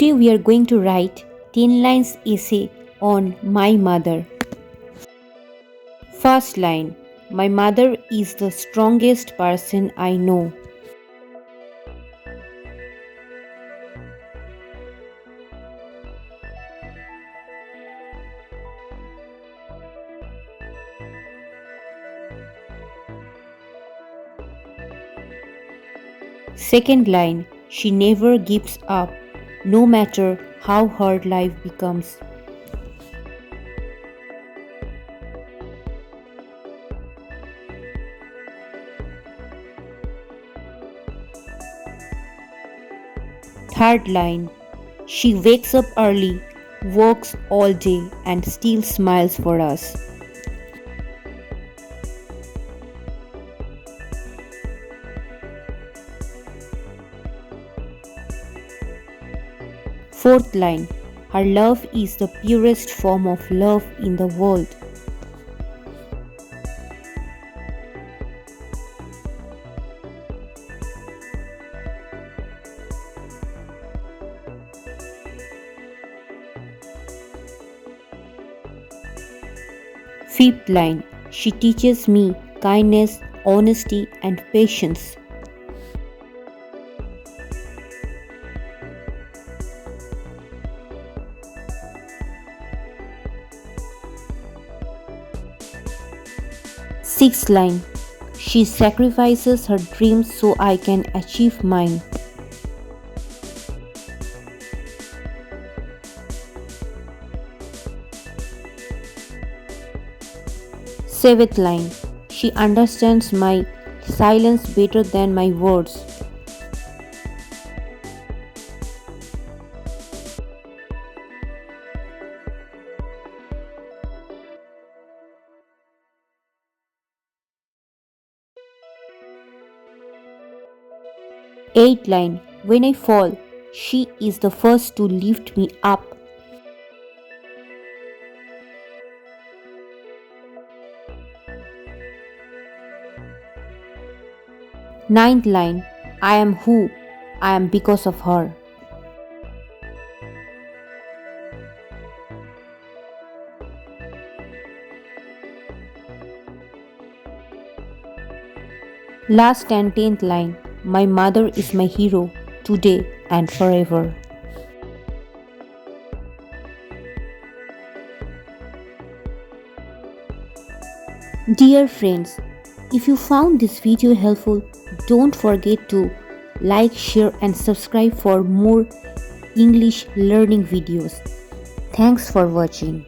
Today we are going to write 10 lines essay on my mother. First line. My mother is the strongest person I know. Second line. She never gives up, no matter how hard life becomes. Third line. She wakes up early, works all day, and still smiles for us. Fourth line. Her love is the purest form of love in the world. Fifth line. She teaches me kindness, honesty, and patience. Sixth line. She sacrifices her dreams so I can achieve mine. Seventh line. She understands my silence better than my words. Eighth line. When I fall, she is the first to lift me up. Ninth line. I am who I am because of her. Last and 10th line. My mother is my hero today and forever. Dear friends, if you found this video helpful, don't forget to like, share and subscribe for more English learning videos. Thanks for watching.